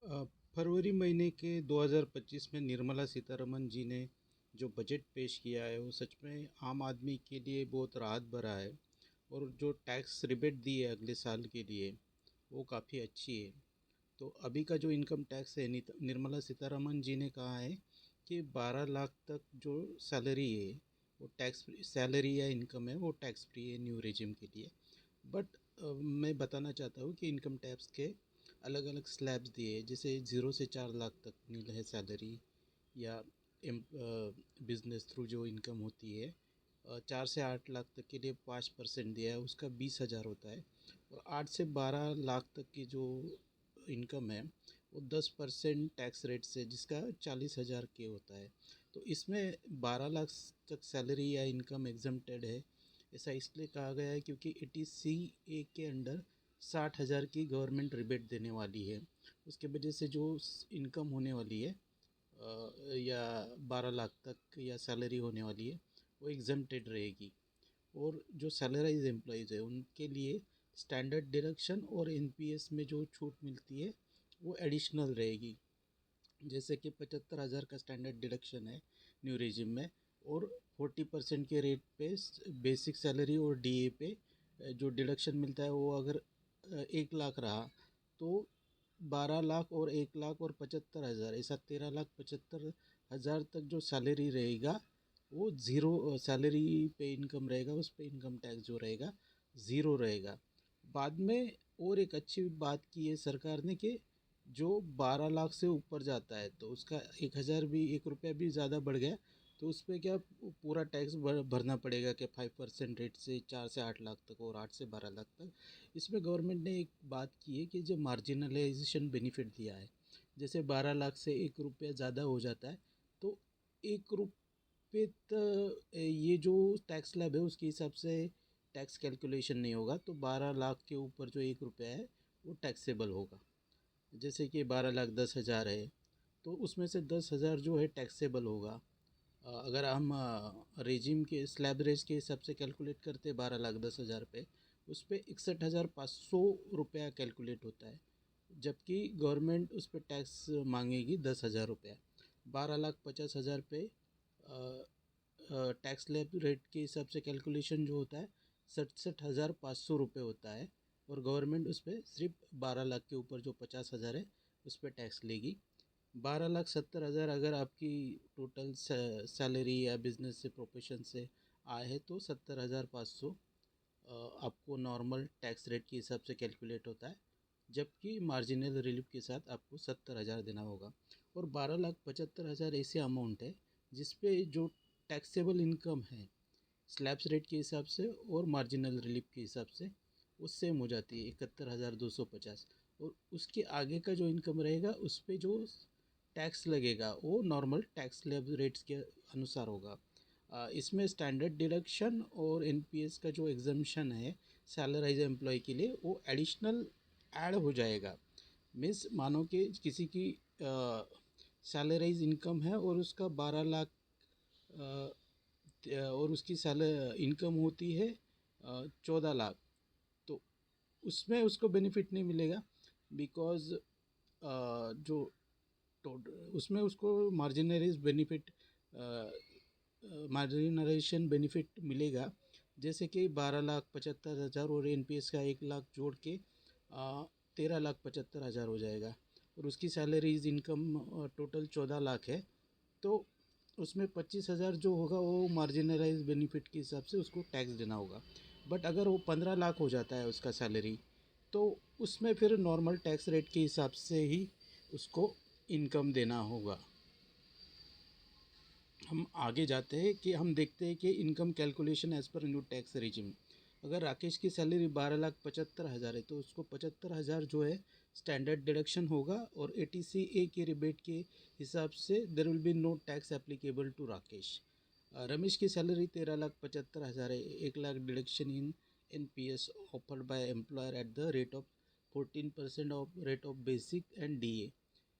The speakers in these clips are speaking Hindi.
अ, फरवरी महीने के 2025 में निर्मला सीतारमण जी ने जो बजट पेश किया है वो सच में आम आदमी के लिए बहुत राहत भरा है। और जो टैक्स रिबेट दी है अगले साल के लिए वो काफ़ी अच्छी है। तो अभी का जो इनकम टैक्स है निर्मला सीतारमण जी ने कहा है कि 12 लाख तक जो सैलरी है वो टैक्स सैलरी या इनकम है वो टैक्स फ्री है न्यू रेजिम के लिए। बट मैं बताना चाहता हूँ कि इनकम टैक्स के अलग अलग स्लैब्स दिए, जैसे 0 से 4 लाख तक नील है सैलरी या बिजनेस थ्रू जो इनकम होती है। 4 से 8 लाख तक के लिए 5% दिया है, उसका 20,000 होता है। और 8 से 12 लाख तक की जो इनकम है वो 10% टैक्स रेट से, जिसका 40,000 के होता है। तो इसमें 12 लाख तक सैलरी या इनकम एग्जम्प्टेड है। ऐसा इसलिए कहा गया है क्योंकि ATCA के अंडर 60,000 की गवर्नमेंट रिबेट देने वाली है। उसके वजह से जो इनकम होने वाली है या 12 लाख तक या सैलरी होने वाली है वो एग्जम्प्टेड रहेगी। और जो सैलराइज एम्प्लॉयज़ है उनके लिए स्टैंडर्ड डिडक्शन और NPS में जो छूट मिलती है वो एडिशनल रहेगी। जैसे कि 75,000 का स्टैंडर्ड डिडक्शन है न्यू रेजिम में, और 40% के रेट पे बेसिक सैलरी और DA पे जो डिडक्शन मिलता है वो अगर 1 लाख रहा तो 12 लाख और 1 लाख और 75,000, ऐसा 13,75,000 तक जो सैलरी रहेगा वो ज़ीरो सैलरी पे इनकम रहेगा, उस पे इनकम टैक्स जो रहेगा ज़ीरो रहेगा। बाद में और एक अच्छी बात की है सरकार ने कि जो 12 लाख से ऊपर जाता है तो उसका 1,000 भी 1 रुपया भी ज़्यादा बढ़ गया तो उस पर क्या पूरा टैक्स भरना पड़ेगा कि 5% रेट से 4 से 8 लाख तक और 8 से 12 लाख तक। इसमें गवर्नमेंट ने एक बात की है कि जो मार्जिनलाइजेशन बेनिफिट दिया है, जैसे 12 लाख से 1 रुपया ज़्यादा हो जाता है तो 1 रुपये ये जो टैक्स स्लैब है उसके हिसाब से टैक्स कैलकुलेशन नहीं होगा। तो 12 लाख के ऊपर जो 1 रुपया है वो टैक्सेबल होगा। जैसे कि 12,10,000 है तो उसमें से 10,000 जो है टैक्सेबल होगा। अगर हम रेजिम के स्लैब रेज के हिसाब से कैलकुलेट करते हैं 12,10,000 पे, उस पर 61,500 रुपया कैलकुलेट होता है, जबकि गवर्नमेंट उस पर टैक्स मांगेगी 10,000 रुपया। 12,50,000 पे टैक्स स्लैब रेट के हिसाब से कैलकुलेशन जो होता है 67,500 रुपये होता है, और गवर्नमेंट उस पर सिर्फ 12 लाख के ऊपर जो 50,000 है उस पर टैक्स लेगी। 12,70,000 अगर आपकी टोटल सैलरी या बिजनेस से प्रोफेशन से आए है तो 70,500 आपको नॉर्मल टैक्स रेट के हिसाब से कैलकुलेट होता है, जबकि मार्जिनल रिलीफ के साथ आपको 70,000 देना होगा। और 12,75,000 ऐसे अमाउंट है जिस पे जो टैक्सेबल इनकम है स्लैब्स रेट के हिसाब से और मार्जिनल रिलीफ के हिसाब से वो सेम हो जाती है 71,250। और उसके आगे का जो इनकम रहेगा उस पे जो टैक्स लगेगा वो नॉर्मल टैक्स स्लैब रेट्स के अनुसार होगा। इसमें स्टैंडर्ड डिडक्शन और NPS का जो एग्जम्पशन है सैलराइज एम्प्लॉय के लिए वो एडिशनल ऐड हो जाएगा। मीन्स मानो कि किसी की सैलराइज इनकम है और उसका 12 लाख और उसकी सैल इनकम होती है 14 लाख, तो उसमें उसको बेनिफिट नहीं मिलेगा। बिकॉज़ जो उसमें उसको मार्जिनलाइजेशन बेनिफिट मिलेगा। जैसे कि 12,75,000 और NPS का 1 लाख जोड़ के 13,75,000 हो जाएगा, और उसकी सैलरीज इनकम टोटल 14 लाख है। तो उसमें 25,000 जो होगा वो मार्जिनलाइज बेनिफिट के हिसाब से उसको टैक्स देना होगा। बट अगर वो 15 लाख हो जाता है उसका सैलरी तो उसमें फिर नॉर्मल टैक्स रेट के हिसाब से ही उसको इनकम देना होगा। हम आगे जाते हैं कि हम देखते हैं कि income calculation as per new tax regime. अगर राकेश की सैलरी 12,75,000 है तो उसको 75,000 जो है स्टैंडर्ड डिडक्शन होगा, और ATCA के रिबेट के हिसाब से there will be no tax applicable to Rakesh. Ramesh की सैलरी 13,75,000 है, 1 lakh deduction in NPS offered by employer at the rate of 14% of rate of basic and DA।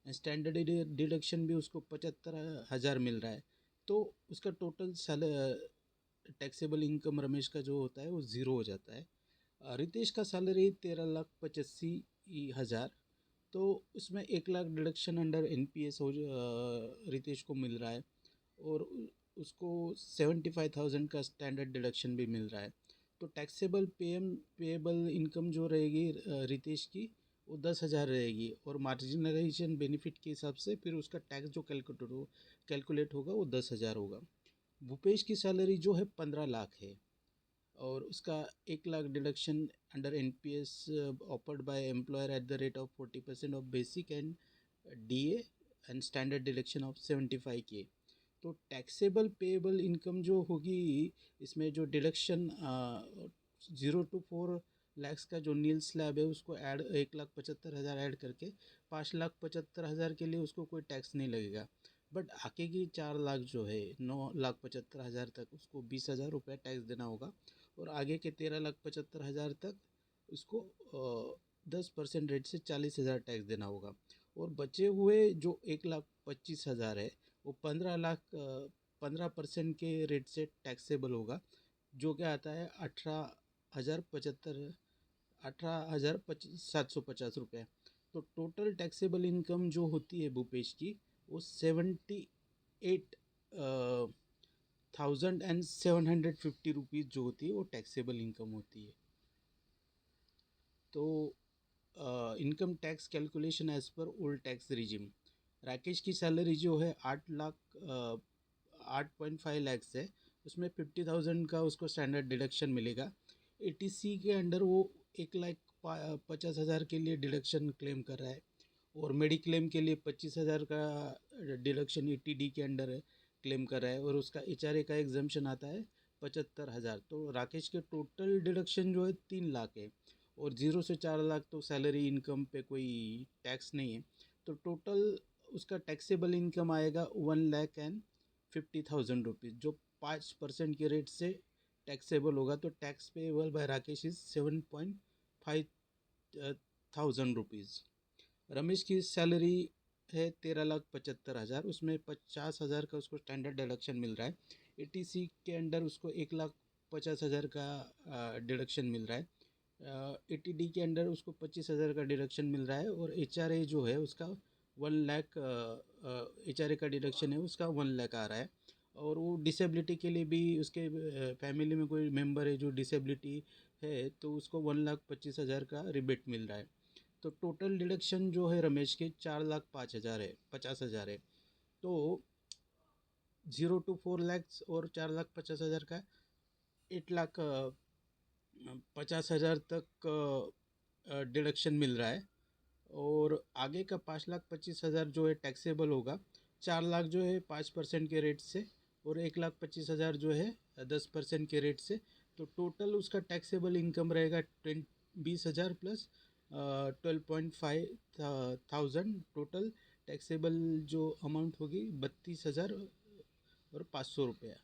Standard deduction भी उसको 75,000 मिल रहा है। तो उसका टोटल टैक्सेबल इनकम रमेश का जो होता है वो ज़ीरो हो जाता है। रितेश का सैलरी 13,85,000, तो उसमें 1 लाख डिडक्शन अंडर NPS हो रितेश को मिल रहा है, और उसको 75,000 का स्टैंडर्ड डिडक्शन भी मिल रहा है। तो टैक्सेबल पेएबल इनकम जो रहेगी रितेश की, वो 10,000 रहेगी, और मार्जिनलाइजेशन बेनिफिट के हिसाब से फिर उसका टैक्स जो कैलकुलेट होगा वो 10,000 होगा। भूपेश की सैलरी जो है 15 लाख है, और उसका 1 lakh deduction under NPS offered by employer at the rate of 40% of basic and DA and standard deduction of 75K। तो टैक्सेबल पेएबल इनकम जो होगी, इसमें जो डिडक्शन 0 to 4 lakhs का जो नील स्लैब है उसको ऐड 1,75,000 ऐड करके 5,75,000 के लिए उसको कोई टैक्स नहीं लगेगा। बट आगे की 4 लाख जो है 9,75,000 तक उसको 20,000 रुपये टैक्स देना होगा, और आगे के 13,75,000 तक उसको 10% रेट से 40,000 टैक्स देना होगा। और बचे हुए जो 1,25,000 है वो 15% के रेट से टैक्सेबल होगा, जो क्या आता है 18,750 रुपये। तो टोटल टैक्सेबल इनकम जो होती है भूपेश की, वो 78,750 रुपीज़ जो होती है वो टैक्सेबल इनकम होती है। तो income tax calculation as per old tax regime, Rakesh की सैलरी जो है 8.5 लैक्स है, उसमें 50,000 का उसको स्टैंडर्ड डिडक्शन मिलेगा। ATC के अंडर वो 1,50,000 के लिए डिडक्शन क्लेम कर रहा है, और मेडिक्लेम के लिए 25,000 का डिडक्शन ETD के अंडर क्लेम कर रहा है, और उसका HRA का एग्जम्पशन आता है 75,000। तो राकेश के टोटल डिडक्शन जो है 3 लाख है, और 0 से 4 लाख तो सैलरी इनकम पे कोई टैक्स नहीं है। तो टोटल उसका टैक्सेबल इनकम आएगा 1,50,000 रुपीज़, जो 5% के रेट से टैक्सेबल होगा। तो tax payable by Rakesh is 7,500 rupees. Ramesh की सैलरी है 13,75,000, उसमें 50,000 का उसको स्टैंडर्ड डिडक्शन मिल रहा है। ATC के अंडर उसको 1,50,000 का डिडक्शन मिल रहा है। ATD के अंडर उसको 25,000 का डिडक्शन मिल रहा है, और HRA जो है उसका 1 लाख HRA का डिडक्शन है उसका 1 लाख आ रहा है। और वो डिसेबिलिटी के लिए भी उसके फैमिली में कोई मेंबर है जो डिसेबिलिटी है, तो उसको 1,25,000 का रिबेट मिल रहा है। तो टोटल डिडक्शन जो है रमेश के 4,05,000 है, 50,000 है। तो 0 to 4 lakhs और 4,50,000 का 8,50,000 तक डिडक्शन मिल रहा है, और आगे का 5,25,000 जो है टैक्सेबल होगा। 4 लाख जो है 5% के रेट से, और 1,25,000 जो है 10% के रेट से। तो टोटल उसका टैक्सेबल इनकम रहेगा 20,000 प्लस 12,500। टोटल टैक्सेबल जो अमाउंट होगी 32,500 रुपया।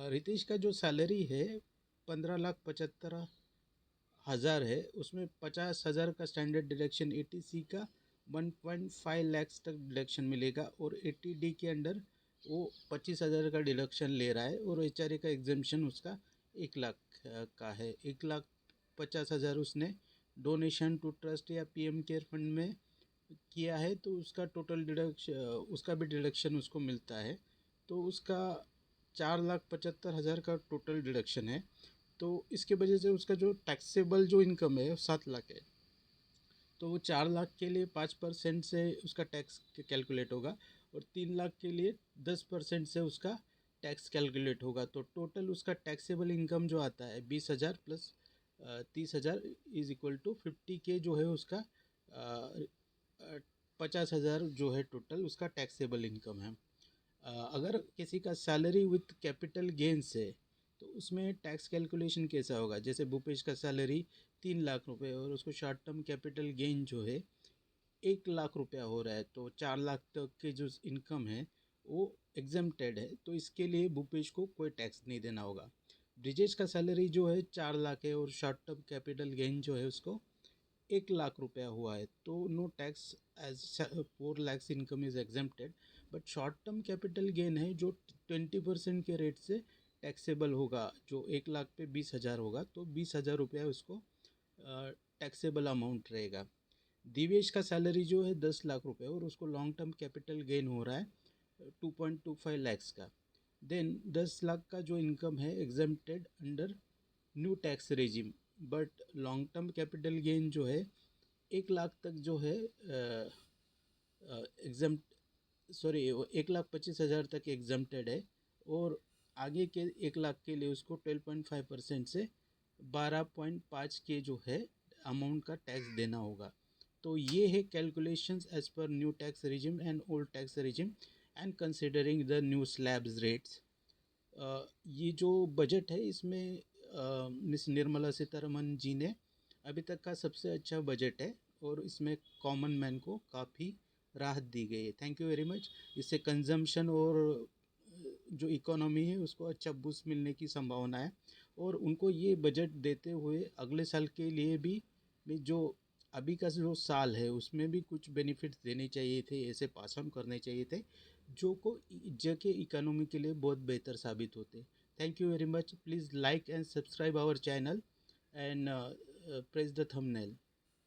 रितेश का जो सैलरी है 15,75,000 है, उसमें 50,000 का स्टैंडर्ड डिडक्शन ATC का 1.5 लैक्स तक डिडक्शन मिलेगा, और ATD के अंडर वो 25,000 का डिडक्शन ले रहा है, और HRA का एग्जाम्पशन उसका 1 लाख का है। 1,50,000 उसने डोनेशन टू ट्रस्ट या PM केयर फंड में किया है, तो उसका टोटल डिडक्शन उसका भी डिडक्शन उसको मिलता है। तो उसका 4,75,000 का टोटल डिडक्शन है। तो इसके वजह से उसका जो टैक्सेबल जो इनकम है 7 लाख है। तो वो 4 लाख के लिए 5% से उसका टैक्स कैलकुलेट होगा, और 3 लाख के लिए 10% से उसका टैक्स कैलकुलेट होगा। तो टोटल उसका टैक्सेबल इनकम जो आता है 20,000 plus 30,000 is equal to 50K जो है उसका 50,000 जो है टोटल उसका टैक्सेबल इनकम है। अगर किसी का सैलरी विथ कैपिटल गेन्स है, तो उसमें टैक्स कैलकुलेशन कैसा होगा। जैसे भूपेश का सैलरी 3 लाख रुपए, और उसको शॉर्ट टर्म कैपिटल गेन जो है 1 लाख रुपया हो रहा है, तो 4 लाख तक की जो इनकम है वो एग्जेम्प्टेड है, तो इसके लिए भूपेश को कोई टैक्स नहीं देना होगा। ब्रिजेश का सैलरी जो है 4 लाख है, और शॉर्ट टर्म कैपिटल गेन जो है उसको 1 लाख रुपया हुआ है, तो no tax as 4 lakhs income is exempted. But short term capital gain है जो 20% के रेट से टैक्सेबल होगा, जो 1 लाख पे 20,000 होगा, तो 20,000 रुपया उसको टैक्सेबल अमाउंट रहेगा। दिवेश का सैलरी जो है 10 लाख रुपए और उसको लॉन्ग टर्म कैपिटल गेन हो रहा है 2.25 लैक्स का। देन 10 लाख का जो इनकम है exempted under new tax regime, but long term capital gain जो है 1 लाख तक जो है एग्जाम, सॉरी 1,25,000 तक एग्जम्प्टेड है। और आगे के 1 लाख के लिए उसको 12.5% से 12.5 के जो है अमाउंट का टैक्स देना होगा। तो ये है calculations as per new tax regime and old tax regime and considering the new slabs rates. ये जो बजट है इसमें मिस निर्मला सीतारमन जी ने अभी तक का सबसे अच्छा बजट है और इसमें कॉमन मैन को काफ़ी राहत दी गई है। Thank you very much. इससे कंजम्पशन और जो इकोनॉमी है उसको अच्छा बूस्ट मिलने की संभावना है। और उनको ये बजट देते हुए अगले साल के लिए भी जो अभी का जो साल है उसमें भी कुछ बेनिफिट्स देने चाहिए थे, ऐसे पास ऑन करने चाहिए थे जो कि इकोनॉमी के लिए बहुत बेहतर साबित होते। Thank you very much. Please like and subscribe our channel and press the thumbnail.